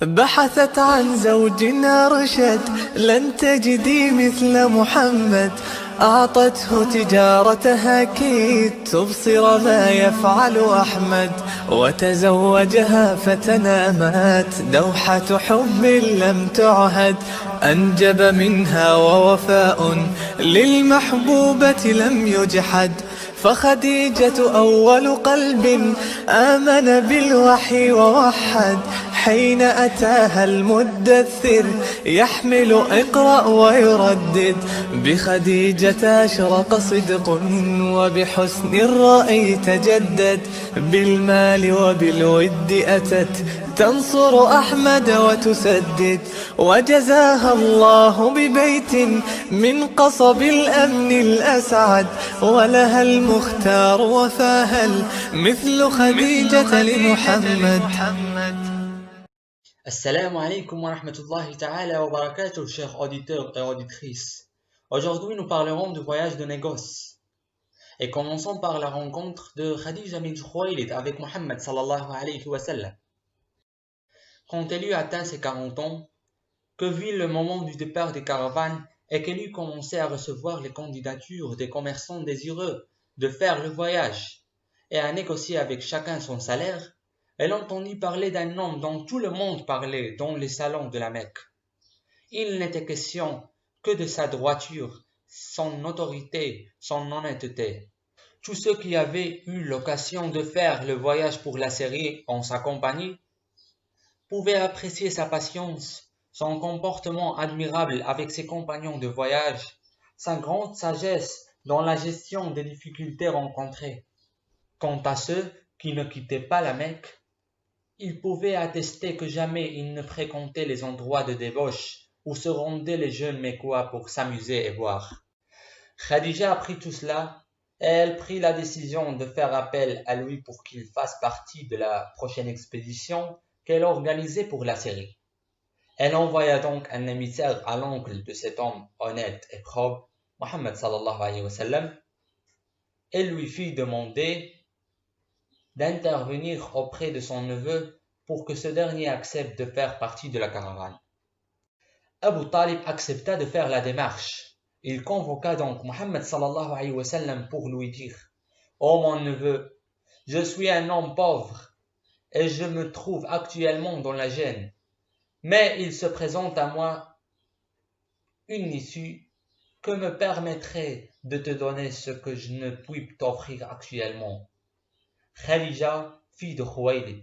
بحثت عن زوج أرشد، لن تجدي مثل محمد. أعطته تجارتها كي تبصر ما يفعل أحمد، وتزوجها فتنامت دوحة حب لم تعهد. أنجب منها ووفاء للمحبوبة لم يجحد، فخديجة أول قلب آمن بالوحي ووحد. حين أتاها المدثر يحمل اقرأ ويردد، بخديجة أشرق صدق وبحسن الرأي تجدد. بالمال وبالود أتت تنصر أحمد وتسدد، وجزاها الله ببيت من قصب الأمن الأسعد. ولها المختار وفاها مثل خديجة لمحمد. Assalamu alaikum wa rahmatullahi ta'ala wa barakatuh, chers auditeurs et auditrices. Aujourd'hui, nous parlerons du voyage de négoce. Et commençons par la rencontre de Khadija bint Khuwaylid avec Mohammed sallallahu alayhi wa sallam. Quand elle eut atteint ses 40 ans, que vit le moment du départ des caravanes et qu'elle eut commencé à recevoir les candidatures des commerçants désireux de faire le voyage et à négocier avec chacun son salaire, elle entendit parler d'un homme dont tout le monde parlait dans les salons de la Mecque. Il n'était question que de sa droiture, son autorité, son honnêteté. Tous ceux qui avaient eu l'occasion de faire le voyage pour la série en sa compagnie pouvaient apprécier sa patience, son comportement admirable avec ses compagnons de voyage, sa grande sagesse dans la gestion des difficultés rencontrées. Quant à ceux qui ne quittaient pas la Mecque, ils pouvaient attester que jamais ils ne fréquentaient les endroits de débauche où se rendaient les jeunes Mécois pour s'amuser et boire. Khadija apprit tout cela et elle prit la décision de faire appel à lui pour qu'il fasse partie de la prochaine expédition qu'elle organisait pour la série. Elle envoya donc un émissaire à l'oncle de cet homme honnête et probe, Mohammed sallallahu alayhi wa sallam, et lui fit demander d'intervenir auprès de son neveu pour que ce dernier accepte de faire partie de la caravane. Abu Talib accepta de faire la démarche. Il convoqua donc Mohammed sallallahu alayhi wa sallam pour lui dire: « Ô mon neveu, je suis un homme pauvre et je me trouve actuellement dans la gêne, mais il se présente à moi une issue que me permettrait de te donner ce que je ne puis t'offrir actuellement. » Khadija, fille de Khuwaylid,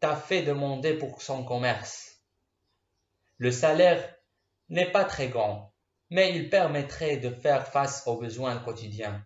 t'a fait demander pour son commerce. Le salaire n'est pas très grand, mais il permettrait de faire face aux besoins quotidiens.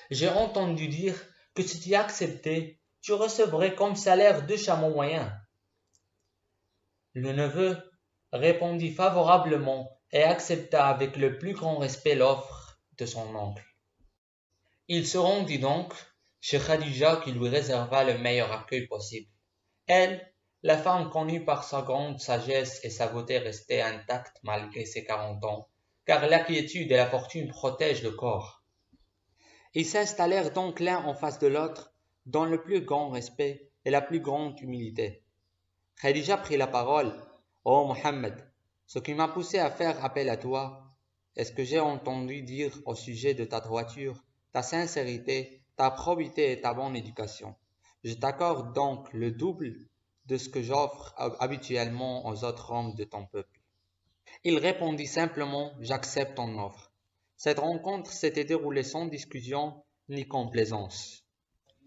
J'ai entendu dire que si tu acceptais, tu recevrais comme salaire 2 chameaux moyens. Le neveu répondit favorablement et accepta avec le plus grand respect l'offre de son oncle. Il se rendit donc chez Khadija qui lui réserva le meilleur accueil possible. Elle, la femme connue par sa grande sagesse et sa beauté restait intacte malgré ses 40 ans, car l'inquiétude et la fortune protègent le corps. Ils s'installèrent donc l'un en face de l'autre dans le plus grand respect et la plus grande humilité. Khadija prit la parole: « Ô Mohammed, ce qui m'a poussé à faire appel à toi est ce que j'ai entendu dire au sujet de ta droiture, ta sincérité, ta probité et ta bonne éducation. Je t'accorde donc le double de ce que j'offre habituellement aux autres hommes de ton peuple. » Il répondit simplement: « J'accepte ton offre. » Cette rencontre s'était déroulée sans discussion ni complaisance.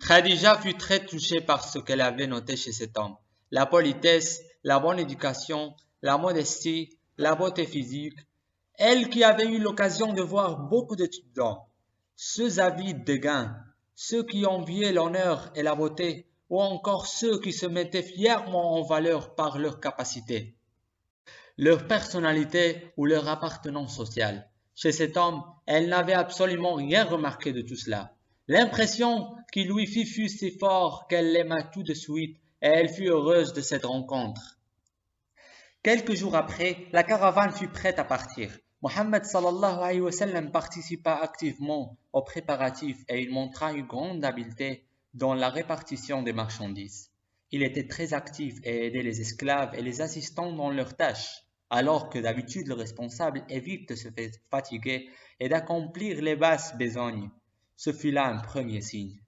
Khadija fut très touchée par ce qu'elle avait noté chez cet homme: la politesse, la bonne éducation, la modestie, la beauté physique. Elle qui avait eu l'occasion de voir beaucoup d'étudiants, ceux avides de gains, ceux qui enviaient l'honneur et la beauté, ou encore ceux qui se mettaient fièrement en valeur par leur capacité, leur personnalité ou leur appartenance sociale. Chez cet homme, elle n'avait absolument rien remarqué de tout cela. L'impression qui lui fit fut si forte qu'elle l'aima tout de suite et elle fut heureuse de cette rencontre. Quelques jours après, la caravane fut prête à partir. Mohammed sallallahu alayhi wa sallam participa activement aux préparatifs et il montra une grande habileté dans la répartition des marchandises. Il était très actif et aidait les esclaves et les assistants dans leurs tâches, alors que d'habitude le responsable évite de se fatiguer et d'accomplir les basses besognes. Ce fut là un premier signe.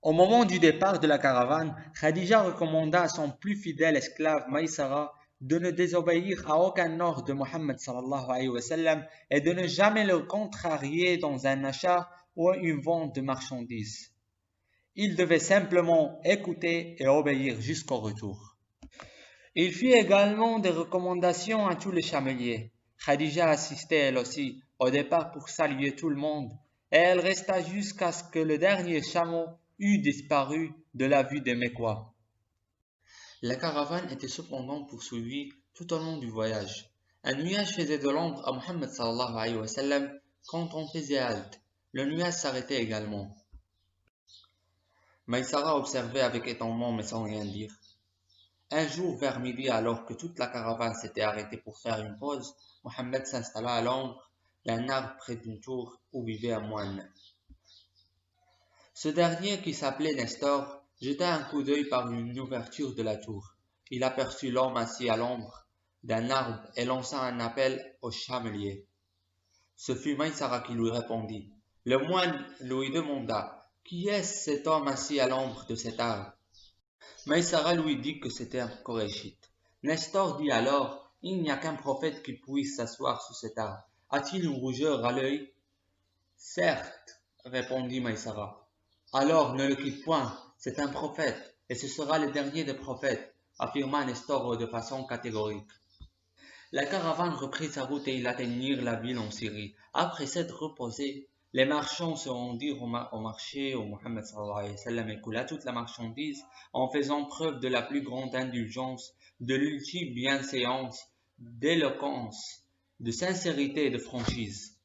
Au moment du départ de la caravane, Khadija recommanda à son plus fidèle esclave Maïsara de ne désobéir à aucun ordre de Mohammed sallallahu alayhi wa sallam et de ne jamais le contrarier dans un achat ou une vente de marchandises. Il devait simplement écouter et obéir jusqu'au retour. Il fit également des recommandations à tous les chameliers. Khadija assistait elle aussi au départ pour saluer tout le monde et elle resta jusqu'à ce que le dernier chameau eût disparu de la vue des Mécois. La caravane était cependant poursuivie tout au long du voyage. Un nuage faisait de l'ombre à Mohammed sallallahu alayhi wa sallam quand on faisait halte. Le nuage s'arrêtait également. Maïsara observait avec étonnement mais sans rien dire. Un jour vers midi, alors que toute la caravane s'était arrêtée pour faire une pause, Mohammed s'installa à l'ombre d'un arbre près d'une tour où vivait un moine. Ce dernier, qui s'appelait Nestor, jeta un coup d'œil par une ouverture de la tour. Il aperçut l'homme assis à l'ombre d'un arbre et lança un appel au chamelier. Ce fut Maïsara qui lui répondit. Le moine lui demanda « Qui est-ce cet homme assis à l'ombre de cet arbre ?» Maïsara lui dit que c'était un Koréchite. Nestor dit alors « Il n'y a qu'un prophète qui puisse s'asseoir sous cet arbre. A-t-il une rougeur à l'œil ?» « Certes, répondit Maïsara. Alors ne le quitte point, c'est un prophète, et ce sera le dernier des prophètes, affirma Nestor de façon catégorique. La caravane reprit sa route et ils atteignirent la ville en Syrie. Après s'être reposés, les marchands se rendirent au marché où Mohammed sallallahu alayhi wa sallam écoula toute la marchandise en faisant preuve de la plus grande indulgence, de l'ultime bienséance, d'éloquence, de sincérité et de franchise.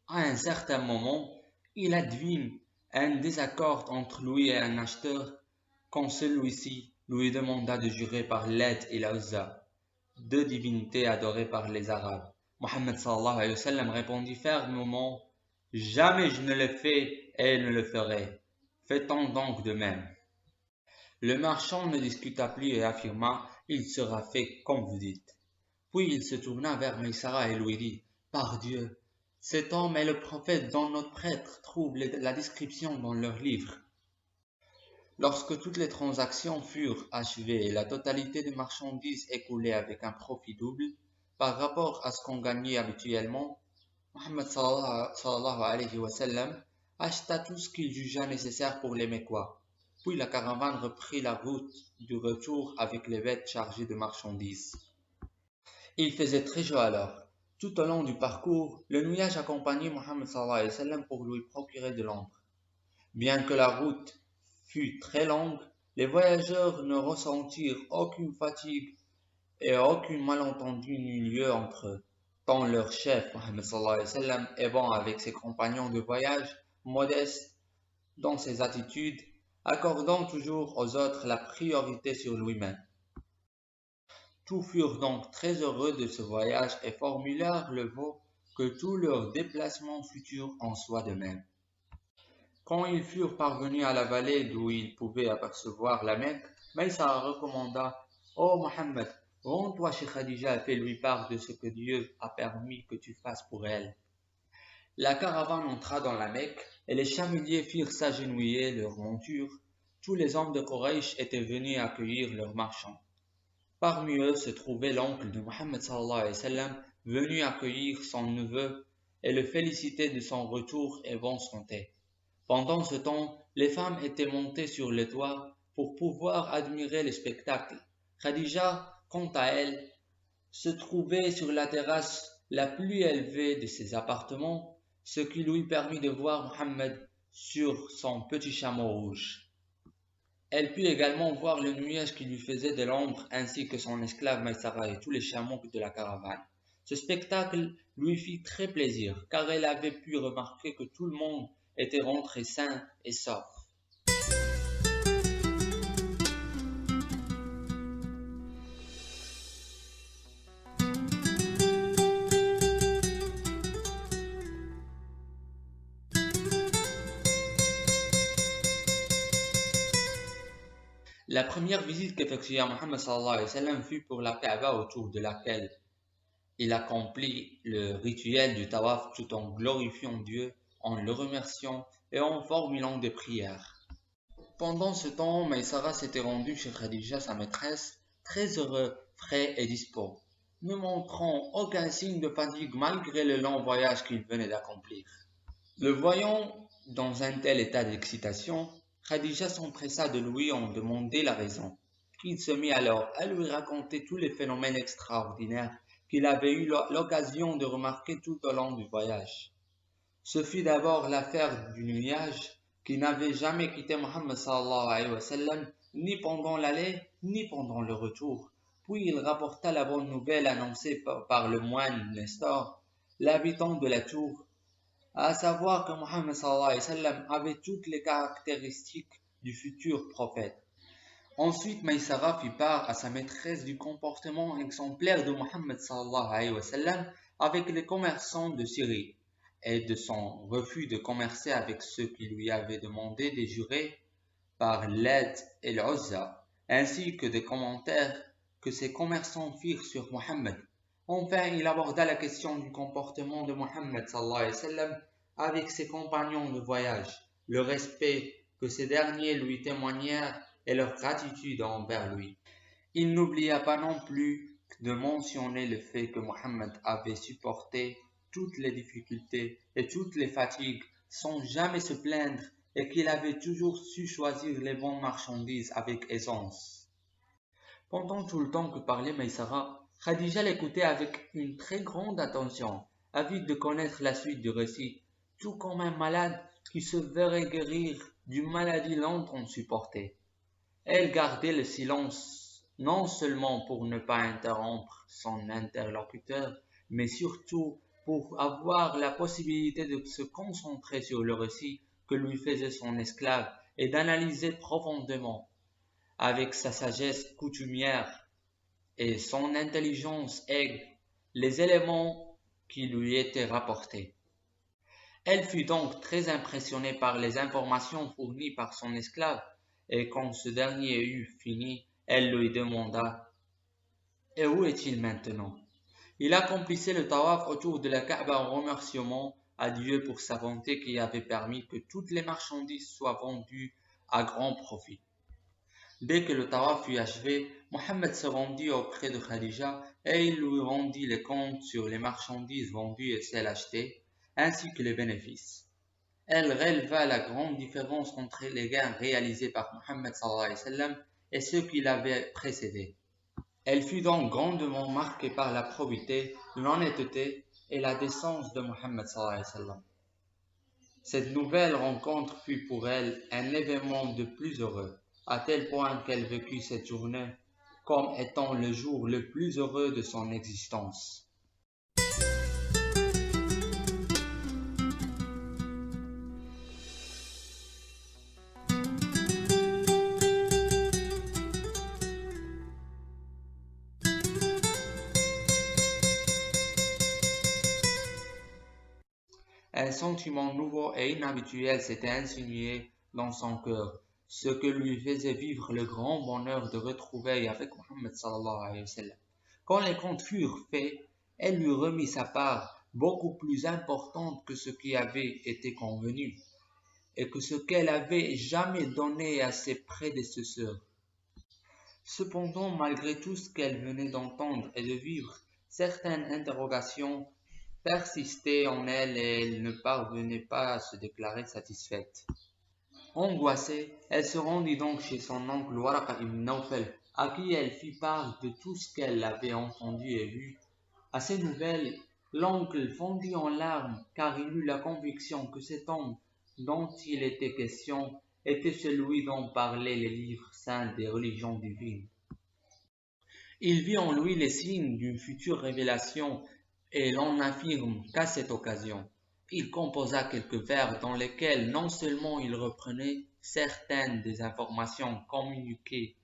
À un certain moment, il advint un désaccord entre lui et un acheteur quand celui-ci lui demanda de jurer par Lat et la Uzza, deux divinités adorées par les Arabes. Mohammed sallallahu alayhi wa sallam répondit fermement « Jamais je ne le fais et ne le ferai. Fait-on donc de même ?» Le marchand ne discuta plus et affirma « Il sera fait comme vous dites. » Puis il se tourna vers Maïsara et lui dit « Par Dieu, cet homme est le prophète dont notre prêtre trouve la description dans leur livre. » Lorsque toutes les transactions furent achevées et la totalité des marchandises écoulées avec un profit double par rapport à ce qu'on gagnait habituellement, Mohammed sallallahu alayhi wa sallam acheta tout ce qu'il jugea nécessaire pour les Mécois. Puis la caravane reprit la route du retour avec les bêtes chargées de marchandises. Il faisait très chaud alors. Tout au long du parcours, le nuage accompagnait Mohammed sallallahu alayhi wa sallam pour lui procurer de l'ombre. Bien que la route fut très longue, les voyageurs ne ressentirent aucune fatigue et aucun malentendu n'eut lieu entre eux, tant leur chef, Mohammed sallallahu alayhi wa sallam, est bon avec ses compagnons de voyage, modeste dans ses attitudes, accordant toujours aux autres la priorité sur lui-même. Tous furent donc très heureux de ce voyage et formulèrent le vœu que tous leurs déplacements futurs en soient de même. Quand ils furent parvenus à la vallée d'où ils pouvaient apercevoir la Mecque, Maïsara recommanda « Ô Mohammed, rends-toi chez Khadija et fais-lui part de ce que Dieu a permis que tu fasses pour elle. » La caravane entra dans la Mecque et les chameliers firent s'agenouiller leurs montures. Tous les hommes de Quraysh étaient venus accueillir leurs marchands. Parmi eux se trouvait l'oncle de Mohammed sallallahu alayhi wa sallam, venu accueillir son neveu et le féliciter de son retour et bonne santé. Pendant ce temps, les femmes étaient montées sur les toits pour pouvoir admirer le spectacle. Khadija, quant à elle, se trouvait sur la terrasse la plus élevée de ses appartements, ce qui lui permit de voir Mohammed sur son petit chameau rouge. Elle put également voir le nuage qui lui faisait de l'ombre ainsi que son esclave Maïsara et tous les chameaux de la caravane. Ce spectacle lui fit très plaisir car elle avait pu remarquer que tout le monde était rentré sain et sauf. La première visite qu'effectua Mohammed sallallahu alayhi wa sallam fut pour la Kaaba autour de laquelle il accomplit le rituel du tawaf tout en glorifiant Dieu, en le remerciant et en formulant des prières. Pendant ce temps, Maïsara s'était rendu chez Khadija, sa maîtresse, très heureux, frais et dispos, ne montrant aucun signe de fatigue malgré le long voyage qu'il venait d'accomplir. Le voyant dans un tel état d'excitation, Khadija s'empressa de lui en demander la raison. Il se mit alors à lui raconter tous les phénomènes extraordinaires qu'il avait eu l'occasion de remarquer tout au long du voyage. Ce fut d'abord l'affaire du nuage qui n'avait jamais quitté Mohammed sallallahu alayhi wa sallam, ni pendant l'aller, ni pendant le retour. Puis il rapporta la bonne nouvelle annoncée par le moine Nestor, l'habitant de la tour, à savoir que Mohammed sallallahu alayhi wa sallam avait toutes les caractéristiques du futur prophète. Ensuite, Maïsara fit part à sa maîtresse du comportement exemplaire de Mohammed sallallahu alayhi wa sallam avec les commerçants de Syrie et de son refus de commercer avec ceux qui lui avaient demandé de jurer par Lat et l'Uzza, ainsi que des commentaires que ces commerçants firent sur Mohammed. Enfin, il aborda la question du comportement de Mohammed sallallahu alayhi wa sallam avec ses compagnons de voyage, le respect que ces derniers lui témoignèrent et leur gratitude envers lui. Il n'oublia pas non plus de mentionner le fait que Mohammed avait supporté toutes les difficultés et toutes les fatigues sans jamais se plaindre et qu'il avait toujours su choisir les bonnes marchandises avec aisance. Pendant tout le temps que parlait Maïsara, Khadija l'écoutait avec une très grande attention, avide de connaître la suite du récit, tout comme un malade qui se verrait guérir d'une maladie longtemps supportée. Elle gardait le silence, non seulement pour ne pas interrompre son interlocuteur, mais surtout pour avoir la possibilité de se concentrer sur le récit que lui faisait son esclave et d'analyser profondément, avec sa sagesse coutumière et son intelligence aiguë, les éléments qui lui étaient rapportés. Elle fut donc très impressionnée par les informations fournies par son esclave, et quand ce dernier eut fini, elle lui demanda « Et où est-il maintenant ?» Il accomplissait le tawaf autour de la Kaaba en remerciement à Dieu pour sa bonté qui avait permis que toutes les marchandises soient vendues à grand profit. Dès que le tawaf fut achevé, Mohammed se rendit auprès de Khadija et il lui rendit les comptes sur les marchandises vendues et celles achetées, ainsi que les bénéfices. Elle releva la grande différence entre les gains réalisés par Mohammed sallallahu alayhi wa sallam et ceux qui l'avaient précédé. Elle fut donc grandement marquée par la probité, l'honnêteté et la décence de Mohammed sallallahu alayhi wa sallam. Cette nouvelle rencontre fut pour elle un événement de plus heureux, à tel point qu'elle vécut cette journée comme étant le jour le plus heureux de son existence. Un sentiment nouveau et inhabituel s'était insinué dans son cœur, ce que lui faisait vivre le grand bonheur de retrouver avec Mohammed sallallahu alayhi wa sallam. Quand les comptes furent faits, elle lui remit sa part beaucoup plus importante que ce qui avait été convenu, et que ce qu'elle avait jamais donné à ses prédécesseurs. Cependant, malgré tout ce qu'elle venait d'entendre et de vivre, certaines interrogations persistaient en elle et elle ne parvenait pas à se déclarer satisfaite. Angoissée, elle se rendit donc chez son oncle Waraqa ibn Nawfal, à qui elle fit part de tout ce qu'elle avait entendu et vu. À ces nouvelles, l'oncle fondit en larmes car il eut la conviction que cet homme dont il était question était celui dont parlaient les livres saints des religions divines. Il vit en lui les signes d'une future révélation et l'on affirme qu'à cette occasion, il composa quelques vers dans lesquels non seulement il reprenait certaines des informations communiquées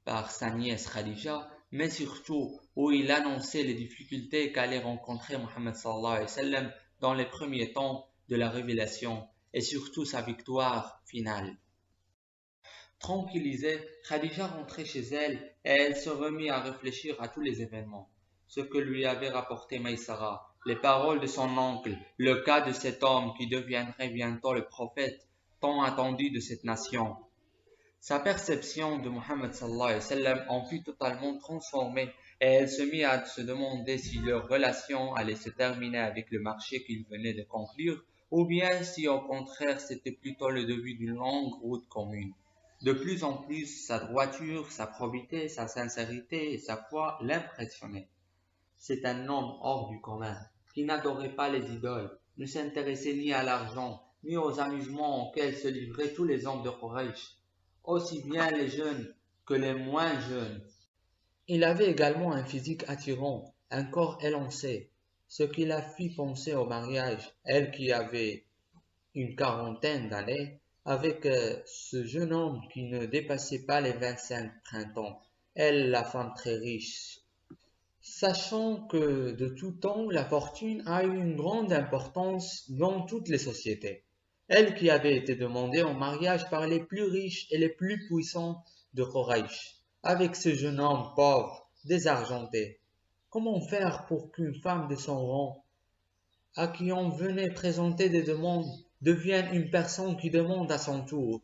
par sa nièce Khadija, mais surtout où il annonçait les difficultés qu'allait rencontrer Mohammed sallallahu alayhi wa sallam dans les premiers temps de la révélation et surtout sa victoire finale. Tranquillisée, Khadija rentrait chez elle et elle se remit à réfléchir à tous les événements. Ce que lui avait rapporté Maïsara, les paroles de son oncle, le cas de cet homme qui deviendrait bientôt le prophète tant attendu de cette nation. Sa perception de Mohammed sallallahu alayhi wa sallam en fut totalement transformée et elle se mit à se demander si leur relation allait se terminer avec le marché qu'ils venaient de conclure ou bien si au contraire c'était plutôt le début d'une longue route commune. De plus en plus, sa droiture, sa probité, sa sincérité et sa foi l'impressionnaient. C'est un homme hors du commun, qui n'adorait pas les idoles, ne s'intéressait ni à l'argent, ni aux amusements auxquels se livraient tous les hommes de Quraysh, aussi bien les jeunes que les moins jeunes. Il avait également un physique attirant, un corps élancé, ce qui la fit penser au mariage, elle qui avait une quarantaine d'années, avec ce jeune homme qui ne dépassait pas les 25 printemps, elle la femme très riche. Sachant que de tout temps la fortune a eu une grande importance dans toutes les sociétés. Elle qui avait été demandée en mariage par les plus riches et les plus puissants de Quraysh, avec ce jeune homme pauvre, désargenté. Comment faire pour qu'une femme de son rang, à qui on venait présenter des demandes, devienne une personne qui demande à son tour,